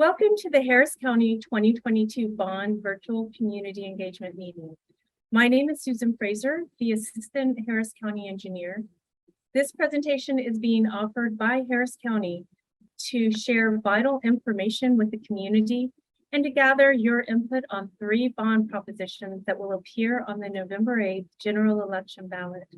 Welcome to the Harris County 2022 Bond Virtual Community Engagement Meeting. My name is Susan Fraser, the Assistant Harris County Engineer. This presentation is being offered by Harris County to share vital information with the community and to gather your input on 3 bond propositions that will appear on the November 8th general election ballot.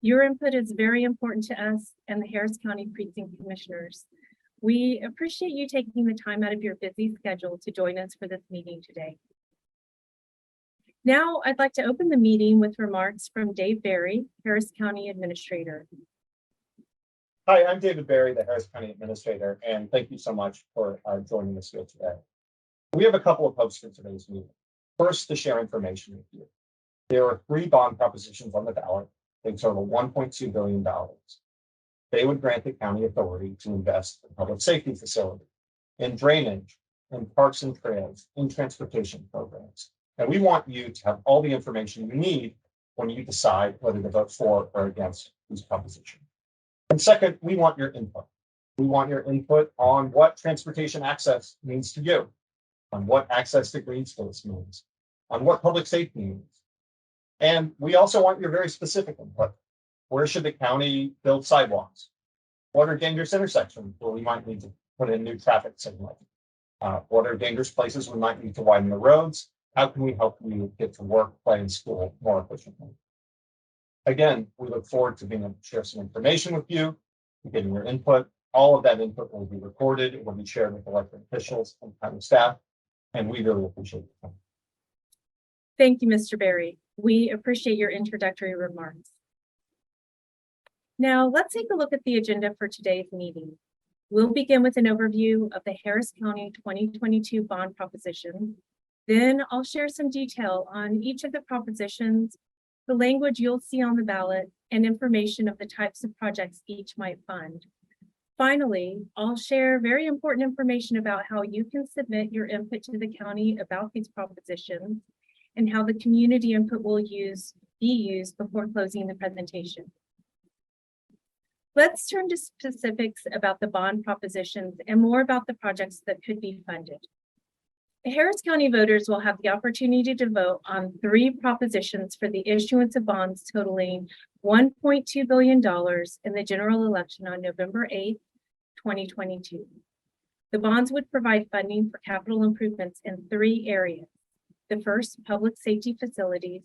Your input is very important to us and the Harris County Precinct Commissioners. We appreciate you taking the time out of your busy schedule to join us for this meeting today. Now, I'd like to open the meeting with remarks from Dave Barry, Harris County Administrator. Hi, I'm David Barry, the Harris County Administrator, and thank you so much for joining us here today. We have a couple of hopes for today's meeting. First, to share information with you. There are 3 bond propositions on the ballot. They total $1.2 billion. They would grant the county authority to invest in public safety facilities, in drainage, in parks and trails, in transportation programs. And we want you to have all the information you need when you decide whether to vote for or against these propositions. And second, we want your input. We want your input on what transportation access means to you, on what access to green space means, on what public safety means. And we also want your very specific input. Where should the county build sidewalks? What are dangerous intersections where we might need to put in new traffic signaling? What are dangerous places we might need to widen the roads? How can we help you get to work, play, and school more efficiently? Again, we look forward to being able to share some information with you, getting your input. All of that input will be recorded. It will be shared with elected officials and county staff, and we really appreciate it. Thank you, Mr. Barry. We appreciate your introductory remarks. Now, let's take a look at the agenda for today's meeting. We'll begin with an overview of the Harris County 2022 bond proposition. Then I'll share some detail on each of the propositions, the language you'll see on the ballot, and information of the types of projects each might fund. Finally, I'll share very important information about how you can submit your input to the county about these propositions and how the community input will be used before closing the presentation. Let's turn to specifics about the bond propositions and more about the projects that could be funded. Harris County voters will have the opportunity to vote on 3 propositions for the issuance of bonds totaling $1.2 billion in the general election on November 8th, 2022. The bonds would provide funding for capital improvements in 3 areas. The first, public safety facilities.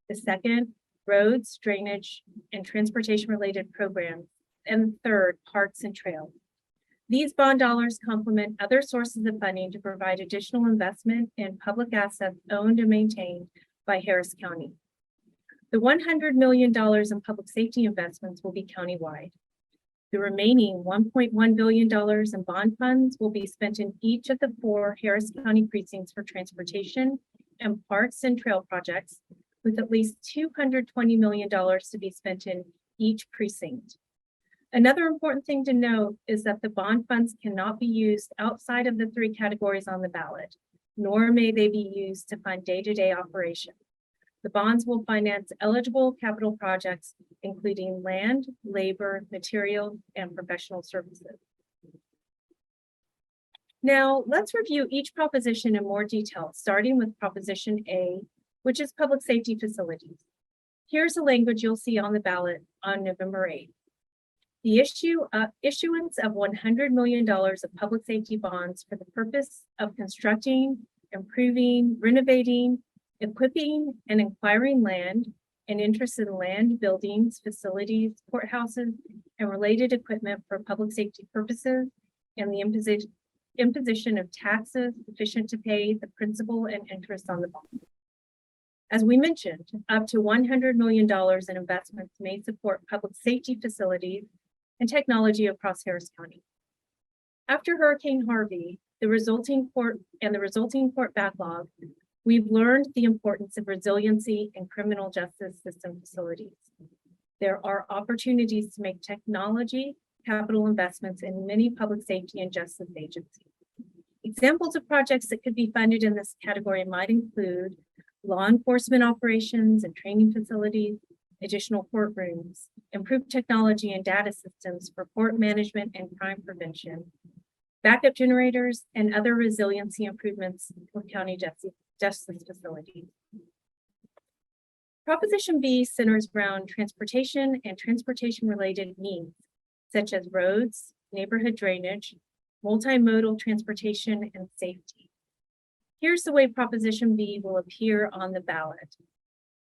The second, roads, drainage, and transportation-related programs. And third, parks and trails. These bond dollars complement other sources of funding to provide additional investment in public assets owned and maintained by Harris County. The $100 million in public safety investments will be countywide. The remaining $1.1 billion in bond funds will be spent in each of the 4 Harris County precincts for transportation and parks and trail projects, with at least $220 million to be spent in each precinct. Another important thing to note is that the bond funds cannot be used outside of the 3 categories on the ballot, nor may they be used to fund day-to-day operations. The bonds will finance eligible capital projects, including land, labor, materials, and professional services. Now, let's review each proposition in more detail, starting with Proposition A, which is public safety facilities. Here's the language you'll see on the ballot on November 8th. The issuance of $100 million of public safety bonds for the purpose of constructing, improving, renovating, equipping, and acquiring land and interest in land, buildings, facilities, courthouses, and related equipment for public safety purposes, and the imposition of taxes sufficient to pay the principal and interest on the bond. As we mentioned, up to $100 million in investments may support public safety facilities and technology across Harris County. After Hurricane Harvey, the resulting court backlog, we've learned the importance of resiliency in criminal justice system facilities. There are opportunities to make technology capital investments in many public safety and justice agencies. Examples of projects that could be funded in this category might include law enforcement operations and training facilities, additional courtrooms, improved technology and data systems for court management and crime prevention, backup generators, and other resiliency improvements for county justice facilities. Proposition B centers around transportation and transportation-related needs, such as roads, neighborhood drainage, multimodal transportation, and safety. Here's the way Proposition B will appear on the ballot.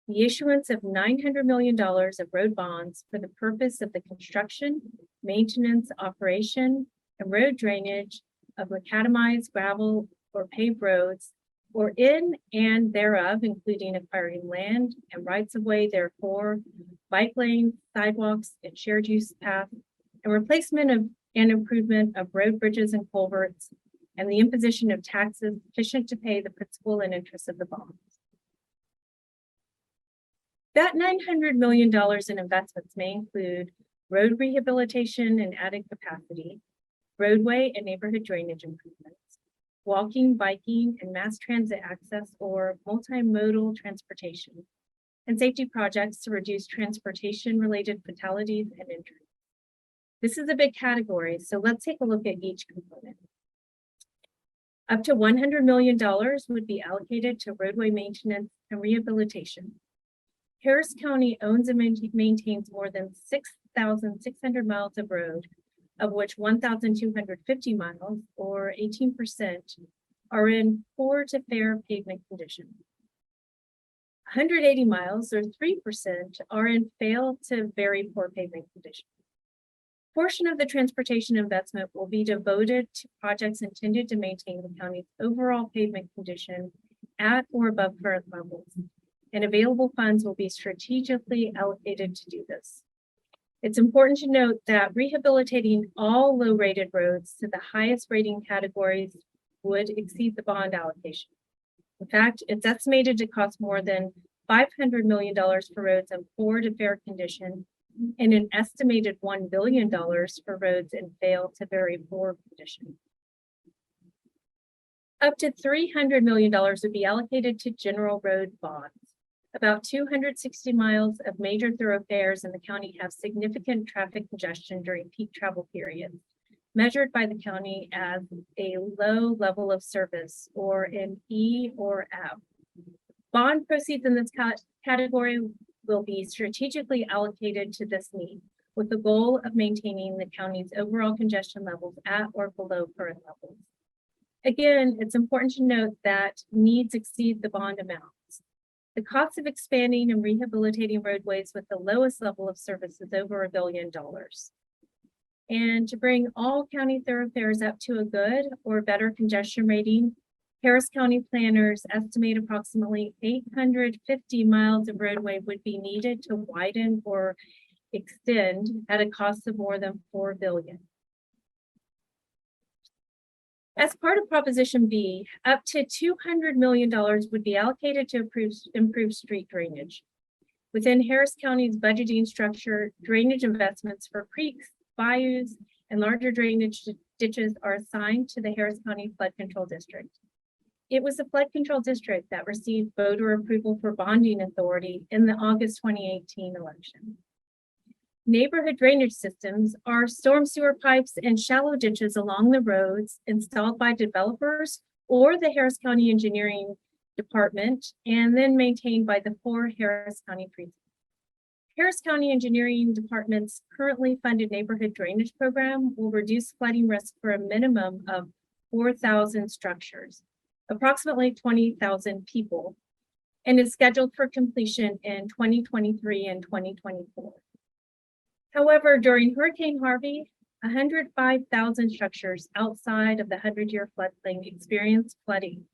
The issuance of $900 million of road bonds for the purpose of the construction, maintenance, operation, and road drainage of macadamized gravel or paved roads, or in and thereof, including acquiring land and rights of way, therefore, bike lanes, sidewalks, and shared use paths, and replacement of and improvement of road bridges and culverts, and the imposition of taxes sufficient to pay the principal and interest of the bonds. That $900 million in investments may include road rehabilitation and added capacity, roadway and neighborhood drainage improvements, walking, biking, and mass transit access or multimodal transportation, and safety projects to reduce transportation-related fatalities and injuries. This is a big category, so let's take a look at each component. Up to $100 million would be allocated to roadway maintenance and rehabilitation. Harris County owns and maintains more than 6,600 miles of road, of which 1,250 miles, or 18%, are in poor to fair pavement condition. 180 miles, or 3%, are in fail to very poor pavement condition. Portion of the transportation investment will be devoted to projects intended to maintain the county's overall pavement condition at or above current levels, and available funds will be strategically allocated to do this. It's important to note that rehabilitating all low-rated roads to the highest rating categories would exceed the bond allocation. In fact, it's estimated to cost more than $500 million for roads in poor to fair condition, and an estimated $1 billion for roads in fail to very poor condition. Up to $300 million would be allocated to general road bonds. About 260 miles of major thoroughfares in the county have significant traffic congestion during peak travel periods, measured by the county as a low level of service, or an E or F. Bond proceeds in this category will be strategically allocated to this need, with the goal of maintaining the county's overall congestion levels at or below current levels. Again, it's important to note that needs exceed the bond amounts. The cost of expanding and rehabilitating roadways with the lowest level of service is over $1 billion. And to bring all county thoroughfares up to a good or better congestion rating, Harris County planners estimate approximately 850 miles of roadway would be needed to widen or extend at a cost of more than $4 billion. As part of Proposition B, up to $200 million would be allocated to improve street drainage. Within Harris County's budgeting structure, drainage investments for creeks, bayous, and larger drainage ditches are assigned to the Harris County Flood Control District. It was the Flood Control District that received voter approval for bonding authority in the August 2018 election. Neighborhood drainage systems are storm sewer pipes and shallow ditches along the roads installed by developers or the Harris County Engineering Department, and then maintained by the 4 Harris County precincts. Harris County Engineering Department's currently funded neighborhood drainage program will reduce flooding risk for a minimum of 4,000 structures, approximately 20,000 people, and is scheduled for completion in 2023 and 2024. However, during Hurricane Harvey, 105,000 structures outside of the 100-year floodplain experienced flooding,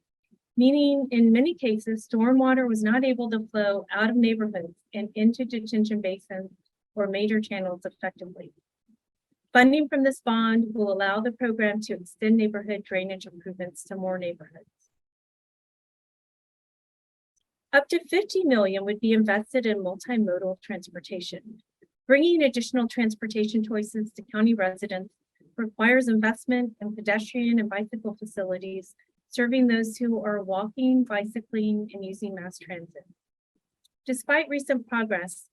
meaning in many cases, stormwater was not able to flow out of neighborhoods and into detention basins or major channels effectively. Funding from this bond will allow the program to extend neighborhood drainage improvements to more neighborhoods. Up to $50 million would be invested in multimodal transportation. Bringing additional transportation choices to county residents requires investment in pedestrian and bicycle facilities, serving those who are walking, bicycling, and using mass transit. Despite recent progress,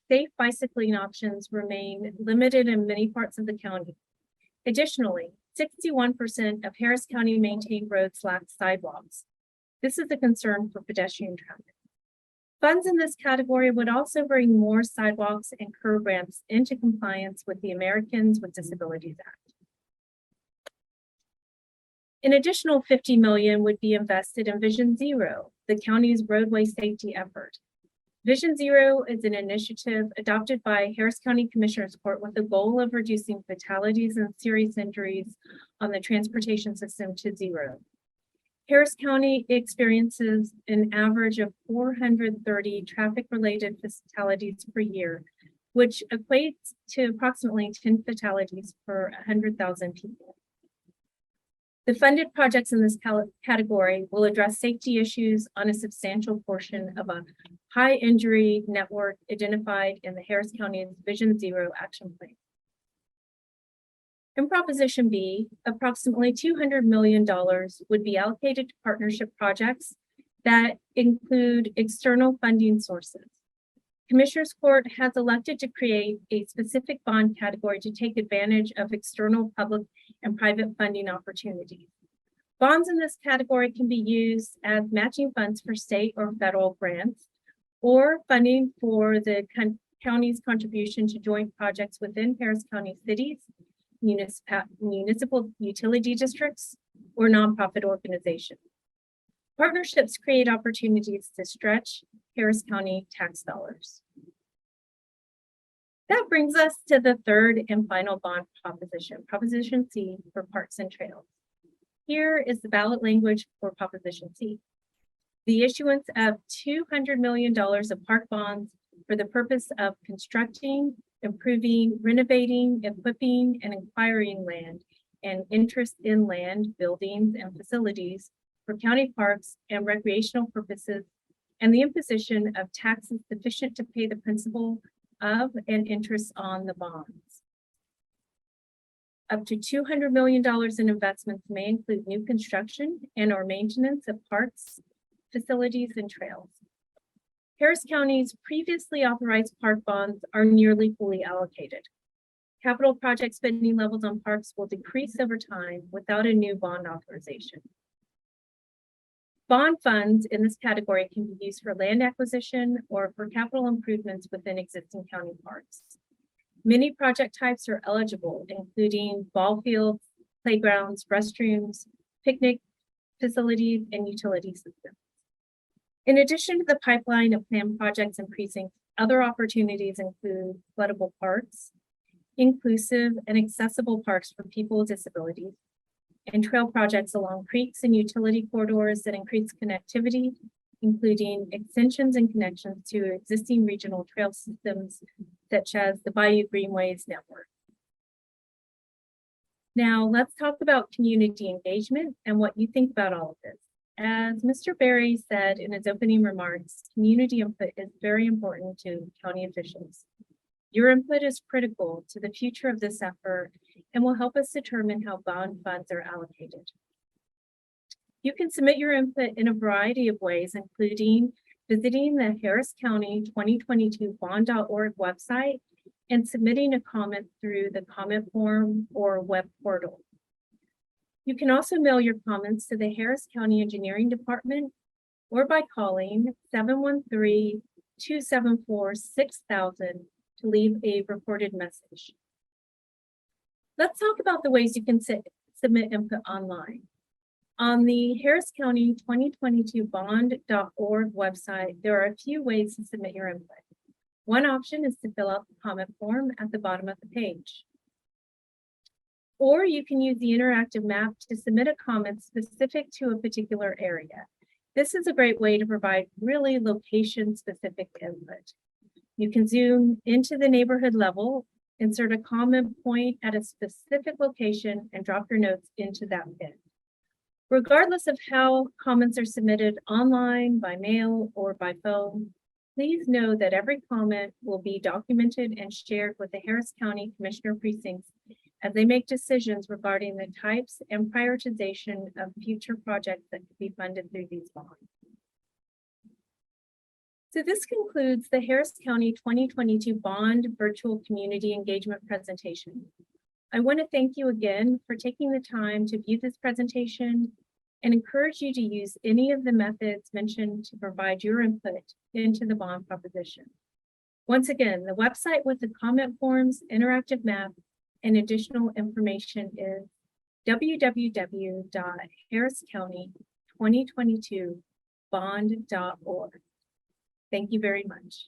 safe bicycling options remain limited in many parts of the county. Additionally, 61% of Harris County maintained roads lack sidewalks. This is a concern for pedestrian traffic. Funds in this category would also bring more sidewalks and curb ramps into compliance with the Americans with Disabilities Act. An additional $50 million would be invested in Vision Zero, the county's roadway safety effort. Vision Zero is an initiative adopted by Harris County Commissioners Court with the goal of reducing fatalities and serious injuries on the transportation system to zero. Harris County experiences an average of 430 traffic-related fatalities per year, which equates to approximately 10 fatalities per 100,000 people. The funded projects in this category will address safety issues on a substantial portion of a high injury network identified in the Harris County's Vision Zero action plan. In Proposition B, approximately $200 million would be allocated to partnership projects that include external funding sources. Commissioners Court has elected to create a specific bond category to take advantage of external public and private funding opportunities. Bonds in this category can be used as matching funds for state or federal grants, or funding for the county's contribution to joint projects within Harris County cities, municipal utility districts, or nonprofit organizations. Partnerships create opportunities to stretch Harris County tax dollars. That brings us to the third and final bond proposition, Proposition C for Parks and Trails. Here is the ballot language for Proposition C. The issuance of $200 million of park bonds for the purpose of constructing, improving, renovating, equipping, and acquiring land and interest in land, buildings, and facilities for county parks and recreational purposes, and the imposition of taxes sufficient to pay the principal of and interest on the bonds. Up to $200 million in investments may include new construction and or maintenance of parks, facilities, and trails. Harris County's previously authorized park bonds are nearly fully allocated. Capital project spending levels on parks will decrease over time without a new bond authorization. Bond funds in this category can be used for land acquisition or for capital improvements within existing county parks. Many project types are eligible, including ball fields, playgrounds, restrooms, picnic facilities, and utility systems. In addition to the pipeline of planned projects and precincts, other opportunities include floodable parks, inclusive and accessible parks for people with disabilities, and trail projects along creeks and utility corridors that increase connectivity, including extensions and connections to existing regional trail systems, such as the Bayou Greenways network. Now, let's talk about community engagement and what you think about all of this. As Mr. Berry said in his opening remarks, community input is very important to county officials. Your input is critical to the future of this effort and will help us determine how bond funds are allocated. You can submit your input in a variety of ways, including visiting the Harris County 2022 bond.org website and submitting a comment through the comment form or web portal. You can also mail your comments to the Harris County Engineering Department or by calling 713-274-6000 to leave a recorded message. Let's talk about the ways you can submit input online. On the Harris County 2022 bond.org website, there are a few ways to submit your input. One option is to fill out the comment form at the bottom of the page. Or you can use the interactive map to submit a comment specific to a particular area. This is a great way to provide really location-specific input. You can zoom into the neighborhood level, insert a comment point at a specific location, and drop your notes into that pin. Regardless of how comments are submitted online, by mail, or by phone, please know that every comment will be documented and shared with the Harris County Commissioner precincts as they make decisions regarding the types and prioritization of future projects that could be funded through these bonds. So this concludes the Harris County 2022 Bond Virtual Community Engagement presentation. I want to thank you again for taking the time to view this presentation and encourage you to use any of the methods mentioned to provide your input into the bond proposition. Once again, the website with the comment forms, interactive map, and additional information is www.harriscounty2022bond.org. Thank you very much.